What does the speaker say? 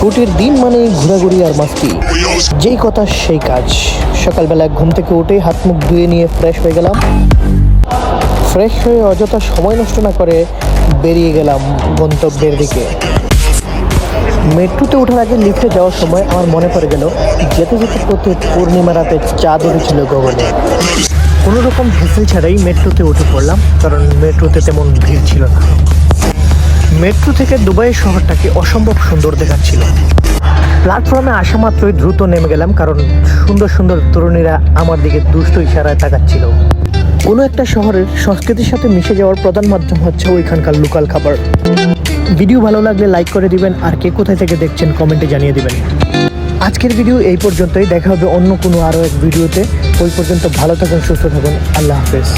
ছুটির দিন মানে ঘোরাঘুরি আর মাস্তি, যেই কথা সেই কাজ। সকালবেলা ঘুম থেকে উঠে হাত মুখ ধুয়ে নিয়ে ফ্রেশ হয়ে গেলাম। ফ্রেশ হয়ে অযথা সময় নষ্ট না করে বেরিয়ে গেলাম গন্তব্যের দিকে। মেট্রোতে ওঠার আগে লিফটে যাওয়ার সময় আমার মনে পড়ে গেল যেতে যেতে পথে পূর্ণিমা রাতে চাঁদ উঠেছিল গগনে। কোনো রকম হেসেল ছাড়াই মেট্রোতে উঠে পড়লাম, কারণ মেট্রোতে তেমন ভিড় ছিল না। মেট্রো থেকে দুবাই শহরটাকে অসম্ভব সুন্দর দেখাচ্ছিল। প্ল্যাটফর্মে আসা মাত্রই দ্রুত নেমে গেলাম, কারণ সুন্দর সুন্দর তরুণীরা আমার দিকে দুষ্ট ইশারায় তাকাচ্ছিল। কোনো একটা শহরের সংস্কৃতির সাথে মিশে যাওয়ার প্রধান মাধ্যম হচ্ছে ওইখানকার লোকাল খাবার। ভিডিও ভালো লাগলে লাইক করে দিবেন, আর কে কোথায় থেকে দেখছেন কমেন্টে জানিয়ে দিবেন। আজকের ভিডিও এই পর্যন্তই, দেখা হবে অন্য কোনো আরও এক ভিডিওতে। ওই পর্যন্ত ভালো থাকুন, সুস্থ থাকুন, আল্লাহ হাফেজ।